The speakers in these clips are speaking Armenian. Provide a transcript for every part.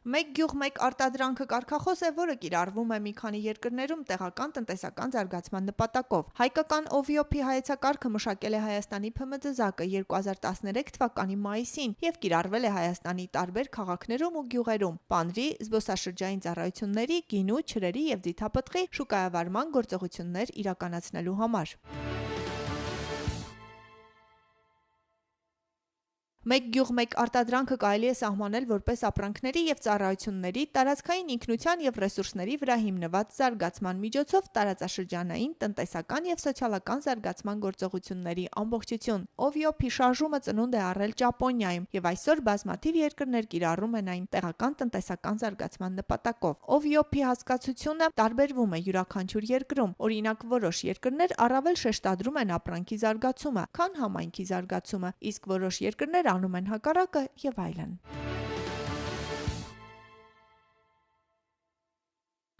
Մեկ գյուղ մեկ արտադրանքը կարգախոս է, որը կիրառվում է մի քանի երկրներում տեղական տնտեսական զարգացման նպատակով։ Հայկական OVOP հայեցակարգը մշակել է Հայաստանի ՓՄԴԶԱԿ-ը 2013 թվականի մայիսին և կիրառվել է Հայաստանի տարբեր քաղաքներում ու գյուղերում պանրի, զբոսաշրջային ծառայությունների, գինու, չրերի և ձիթապտղի շուկայավարման գործողություններ իրականացնելու համար։ Մեկ գյուղ մեկ արտադրանքը կարելի է սահմանել որպես ապրանքների և ծառայությունների տարածքային ինքնության և ռեսուրսների վրա հիմնված զարգացման միջոցով տարածաշրջանային, տնտեսական և սոցիալական զարգացման գործողությունների ամբողջություն։ OVOP շարժումը ծնունդ է առել Ճապոնիայում, և այսօր բազմաթիվ երկրներ կիրառում են այն տեղական տնտեսական զարգացման նպատակով։ OVOP հասկացությունը տարբերվում է յուրաքանչյուր երկրում։ Օրինակ, որոշ երկրներ առավել շեշտադրում են ապրանքի զարգացումը, քան համայնքի զարգացումը, իսկ որոշ երկրներ անում են հակառակը և այլն։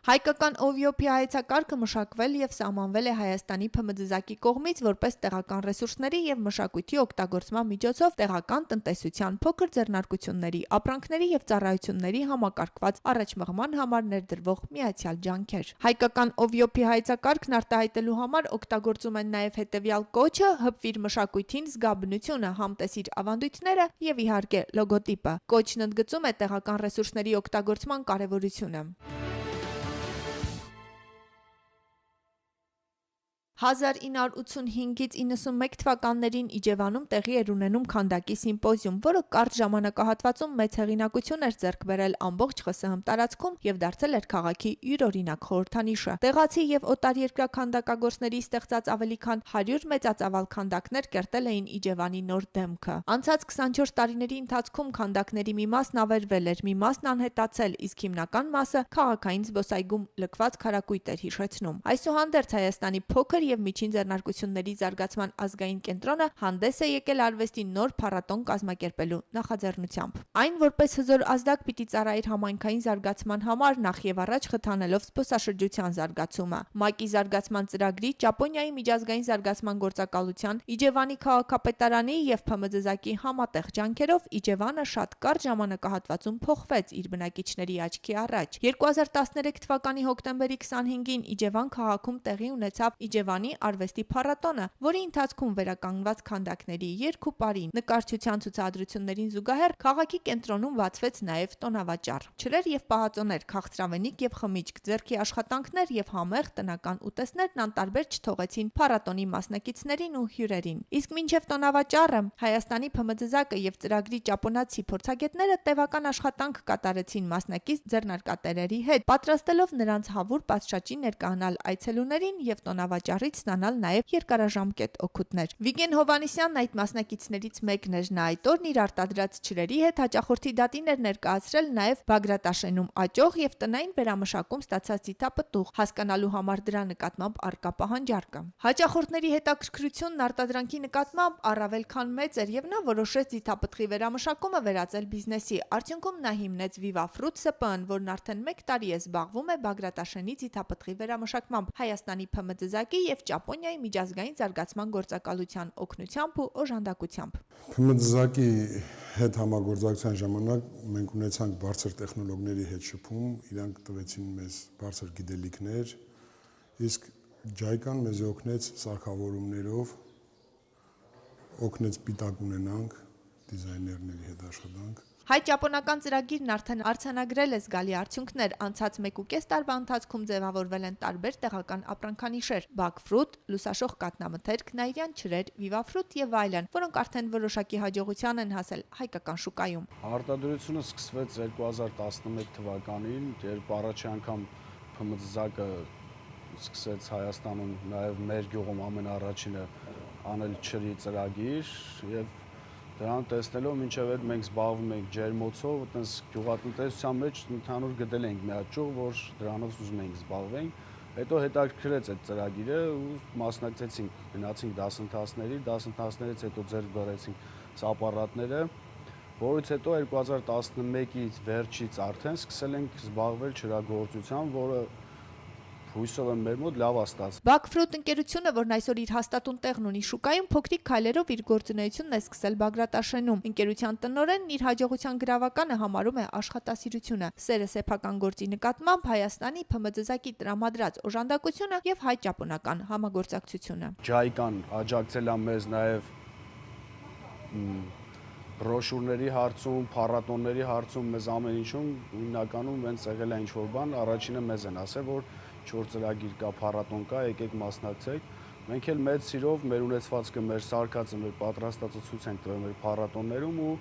Հայկական OVOP հայեցակարգը մշակվել և սահմանվել է Հայաստանի ՓՄԴԶԱԿ-ի կողմից որպես տեղական ռեսուրսների և մշակույթի օգտագործման միջոցով տեղական տնտեսության փոքր ձեռնարկությունների, ապրանքների և ծառայությունների համակարգված առաջմղման համար ներդրվող միացյալ ջանքեր։ Հայկական OVOP հայեցակարգն արտահայտելու համար օգտագործում են նաև հետևյալ կոչը՝ «Հպվիր մշակույթին, զգա բնությունը, համտեսիր ավանդույթները» և իհարկե լոգոտիպը։ Կոչն ընդգծում է տեղական ռեսուրսների օգտագործման կարևորությունը։ 1985-91 թվականներին Իջևանում տեղի էր ունենում քանդակի սիմպոզիում, որը կարճ ժամանակահատվածում մեծ հեղինակություն էր ձեռք բերել ամբողջ ԽՍՀՄ տարածքում և դարձել էր քաղաքի յուրօրինակ խորհրդանիշը։ Տեղացի և օտարերկրյա քանդակագործների ստեղծած ավելի քան 100 մեծածավալ քանդակներ կերտել էին Իջևանի նոր դեմքը։ Անցած 24 տարիների ընթացքում քանդակների մի մասն ավերվել էր, մի մասն անհետացել, իսկ հիմնական մասը քաղաքային զբոսայգում լքված քարակույտ էր հիշեցնում։ Այսուհանդերձ Հայաստանի փոքր և միջին ձեռնարկությունների զարգացման ազգային կենտրոնը հանդես է եկել արվեստի նոր փառատոն կազմակերպելու նախաձեռնությամբ։ Այն որպես հզոր ազդակ պիտի ծառայեր համայնքային զարգացման համար, նախ և առաջ խթանելով զբոսաշրջության զարգացումը։ ՄԱԿ-ի զարգացման ծրագրի, Ճապոնիայի միջազգային զարգացման գործակալության, Իջևանի քաղաքապետարանի և ՓՄԴԶԱԿ-ի համատեղ ջանքերով Իջևանը շատ կարճ ժամանակահատվածում փոխվեց իր բնակիչների աչքի առաջ։ 2013 թվականի հոկտեմբերի 25-ին Իջևան քաղաքում տեղի ունեցավ Իջևանի արվեստի փառատոնը, որի ընթացքում վերականգնված քանդակների երգ-ու-պարի, նկարչության ցուցադրություններին զուգահեռ քաղաքի կենտրոնում բացվեց նաև տոնավաճառ։ Չրեր և պահածոներ, քաղցրավենիք և խմիչք, ձեռքի աշխատանքներ և համեղ տնական ուտեստներն անտարբեր չթողեցին փառատոնի մասնակիցներին ու հյուրերին։ Իսկ մինչև տոնավաճառը Հայաստանի ՓՄԴԶԱԿ-ը և ծրագրի ճապոնացի փորձագետները տևական աշխատանք կատարեցին մասնակից ձեռնարկատերերի հետ, պատրաստելով նրանց հավուր պատշաճի ներկայանալ այցելուներին և տոնավաճառից ստանալ նաև երկարաժամկետ օգուտներ։ Վիգեն Հովհաննիսյանն այդ մասնակիցներից մեկն էր։ Նա այդ օրն իր արտադրած չրերի հետ հաճախորդի դատին էր ներկայացրել նաև Բագրատաշենում աճող և տնային վերամշակում ստացած ձիթապտուղ՝ հասկանալու համար դրա նկատմամբ առկա պահանջարկը։ Հաճախորդների հետաքրքրությունն արտադրանքի նկատմամբ առավել քան մեծ էր, և նա որոշեց ձիթապտղի վերամշակումը վերածել բիզնեսի։ Արդյունքում նա հիմնեց Viva Fruit ՍՊԸ-ն, որն արդեն 1 տարի է զբաղվում է Բագրատաշենի ձիթապտղի վերամշակմամբ Հայաստանի ՓՄԴԶԱԿ-ի և Ճապոնիայի միջազգային զարգացման գործակալության օգնությամբ ու օժանդակությամբ։ ՓՄԴԶԱԿ-ի հետ համագործակցության ժամանակ մենք ունեցանք բարձր տեխնոլոգների հետ շփում, իրանք տվեցին մեզ բարձր գիտելիքներ, իսկ JICA-ն մեզ օգնեց սարքավորումներով, օգնեց պիտակ ունենանք, դիզայներների հետ աշխատանք։ Հայ-ճապոնական ծրագիրն արդեն արձանագրել է զգալի արդյունքներ։ Անցած 1.5 տարվա ընթացքում ձևավորվել են տարբեր տեղական ապրանքանիշեր՝ Bugfruit, լուսաշող կաթնամթերք, նայիրյան չրեր, Viva Fruit և այլն, որոնք արդեն որոշակի հաջողության են հասել հայկական շուկայում։ Արտադրությունը սկսվեց 2011 թվականին, երբ առաջի անգամ ՓՄԴԶԱԿ-ը սկսեց Հայաստանում, նաև մեր գյուղում ամենաառաջինը անել չրի ծրագիր, եւ դրան տեսնելով մինչև այդ մենք զբաղվում ենք ջերմոցով, այտենց գյուղատնտեսության մեջ ընդհանուր գտել ենք մի հատ ճյուղ, որ դրանով ուզում ենք զբաղվենք։ Հետո հետաքրքրեց այդ ծրագիրը ու մասնակցեցինք, գնացինք դասընթացներից հետո ձեռք բերեցինք սապառատները, որից հետո 2011-ի վերջից արդեն սկսել ենք զբաղվել չրագործությամբ, որը հույսով եմ մեր մոտ լավ ստացվի։ Backfruit ընկերությունը, որն այսօր իր հաստատուն տեղն ունի շուկայում, փոքրիկ քայլերով իր գործունեությունն է սկսել Բագրատաշենում։ Ընկերության տնօրենն իր հաջողության գրավականը համարում է աշխատասիրությունը, սերը սեփական գործի նկատմամբ, Հայաստանի ՓՄԶ-ի տրամադրած օժանդակությունը եւ հայ-ճապոնական համագործակցությունը։ Ջայկան աջակցել է մեզ նաեւ բրոշուրների հարցում, փառատոնների հարցում, մեզ ամեն ինչում հիմնականում հենց եղել է ինչ-որ բան, առաջինը մեզ են ասել, որ 4 ծրագիր կա, փառատոն կա, եկեք մասնակցեք։ Մենք էլ մեծ սիրով մեր ունեցվածքը, մեր սարքածը, մեր պատրաստածը ցույց ենք տվել մեր փառատոններում ու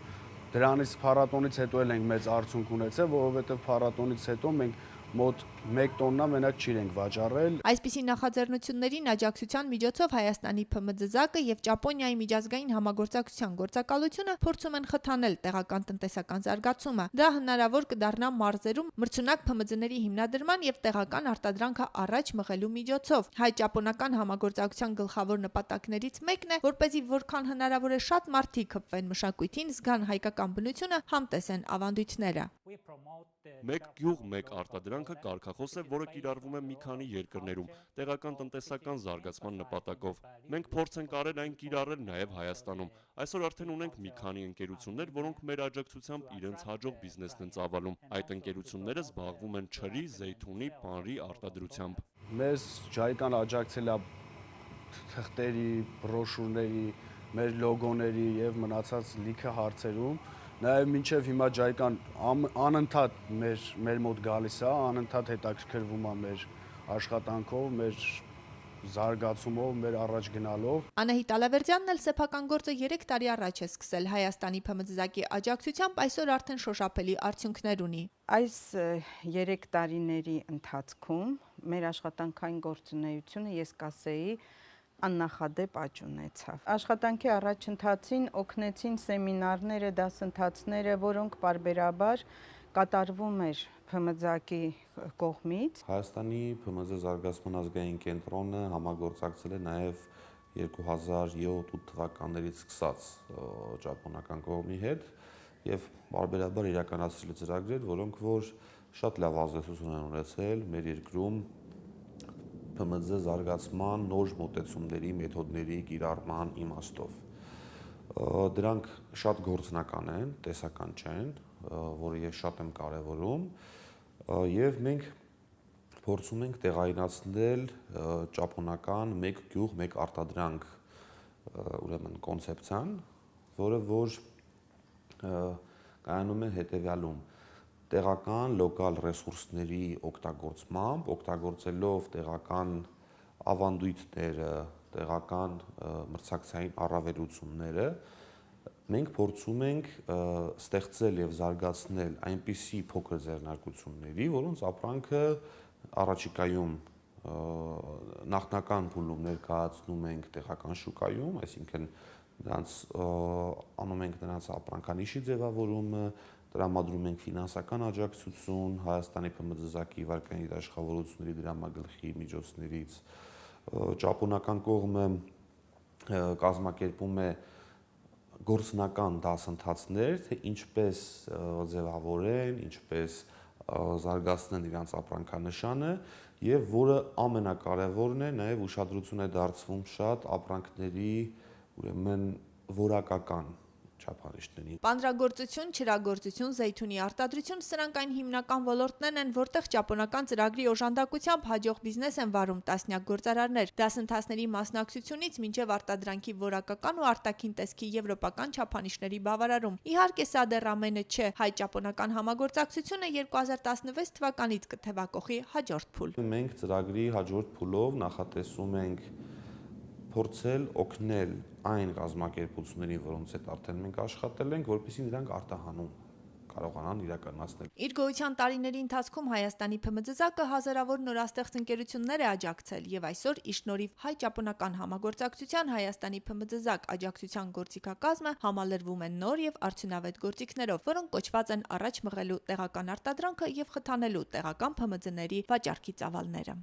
դրանից փառատոնից հետո էլ ենք մեծ արդյունք ունեցել, որովհետև փառատոնից հետո մենք մոտ 1 տոննա մենակ ճիր ենք վաճառել։ Այսպիսի նախաձեռնություններին աջակցության միջոցով Հայաստանի ՓՄԶ-ը եւ Ճապոնիայի միջազգային համագործակցության գործակալությունը փորձում են խթանել տեղական տնտեսական զարգացումը։ Դա հնարավոր կդառնա մարզերում մրցունակ ՓՄԶ-ների հիմնադրման եւ տեղական արտադրանքը առաջ մղելու միջոցով։ Հայ-ճապոնական համագործակցության գլխավոր նպատակներից մեկն է, որպեսզի որքան հնարավոր է շատ մարդիկ հպվեն մշակույթին, զգան հայկական բնությունը, համտեսեն ավանդույթները։ Մեկ գյուղ, մեկ արտադրանքը կարգախոս է, որը կիրառվում է մի քանի երկրներում, տեղական տնտեսական զարգացման նպատակով։ Մենք փորձ ենք արել այն կիրառել նաև Հայաստանում։ Այսօր արդեն ունենք մի քանի ընկերություններ, որոնք մեր աջակցությամբ իրենց հաջող բիզնեսն են ծավալում։ Այդ ընկերությունները զբաղվում են չրի, զեյթունի, պանրի արտադրությամբ։ Մեզ Ջայկան աջակցել է թղթերի, բրոշուրների, մեր լոգոների եւ մնացած լիքը հարցերում։ Նաև մինչև հիմա Ջայկան անընդհատ մեր մոտ գալիս է, անընդհատ հետաքրքրվում է մեր աշխատանքով, մեր զարգացումով, մեր առաջ գնալով։ Անահիտ Ալավերդյանն էլ սեփական գործը 3 տարի առաջ է սկսել Հայաստանի ՓՄԶ-ի աջակցությամբ, այսօր արդեն շոշափելի արդյունքներ ունի։ Այս 3 տարիների ընթացքում մեր աշխատանքային գործունեությունը, ես կասեի, աննախադեպ աճ ունեցավ։ Աշխատանքի առաջընթացին օգնեցին սեմինարները, դասընթացները, որոնք պարբերաբար կատարվում էր ՓՄԶ-ի կողմից։ Հայաստանի ՓՄԶ զարգացման ազգային կենտրոնը համագործակցել է նաև 2007-8 թվականներից սկսած ճապոնական կողմի հետ եւ պարբերաբար իրականացրել է ծրագրեր, որոնք որ շատ լավ ազդեցություն են ունեցել մեր երկրում ՓՄԶ զարգացման նոր մոտեցումների, մեթոդների կիրառման իմաստով։ Դրանք շատ գործնական են, տեսական չեն, որը ես շատ եմ կարևորում, եւ մենք փորձում ենք տեղայնացնել ճապոնական մեկ գյուղ, մեկ արտադրանք, ուրեմն կոնցեպցիան, որը որ կայանում է հետեւյալում. տեղական լոկալ ռեսուրսների օգտագործմամբ, օգտագործելով տեղական ավանդույթները, տեղական մրցակցային առավելությունները, մենք փորձում ենք ստեղծել եւ զարգացնել այնպիսի փոքր ձեռնարկությունների, որոնց ապրանքը առաջիկայում նախնական փուլում ներկայացնում ենք տեղական շուկայում, այսինքն նրանց անում ենք նրանց ապրանքանիշի ձևավորումը, տրամադրում ենք ֆինանսական աջակցություն Հայաստանի ՓՄԶ-ի վարկանիշ երաշխավորությունների դրամագլխի միջոցներից։ Ճապոնական կողմը կազմակերպում է գործնական դասընթացներ, թե ինչպես ձևավորեն, ինչպես զարգացնեն իրենց ապրանքանշանը եւ որը ամենակարևորն է, նաեւ ուշադրություն է դարձվում շատ ապրանքների ուրեմն որակական չափանիշներին։ Պանրագործություն, չրագործություն, զեյթունի արտադրություն սրանք այն հիմնական ոլորտներն են, որտեղ ճապոնական ծրագրի օժանդակությամբ հաջող բիզնես են վարում տասնյակ գործարարներ։ Դասընթացների մասնակցությունից մինչև արտադրանքի որակական ու արտաքին տեսքի եվրոպական չափանիշների բավարարում։ Իհարկե սա դեռ ամենը չէ։ Հայ-ճապոնական համագործակցությունը 2016 թվականից կթևակողի հաջորդ փուլ։ Մենք ծրագրի հաջորդ փուլով նախատեսում ենք փորձել օգնել այն կազմակերպություններին, որոնց հետ արդեն մենք աշխատել ենք, որպեսզի նրանք արտահանում կարողանան իրականացնել։ Իր գոյության տարիների ընթացքում Հայաստանի ՓՄԶ-ը հազարավոր նորաստեղծ ընկերություններ է աջակցել եւ այսօր ի շնորհիվ հայ-ճապոնական համագործակցության Հայաստանի ՓՄԶ աջակցության գործիքակազմը համալրվում է նոր եւ արդյունավետ գործիքներով, որոնք կոչված են առաջ մղելու տեղական արտադրանքը եւ խթանելու տեղական ՓՄԶ-ների վաճառքի ծավալները։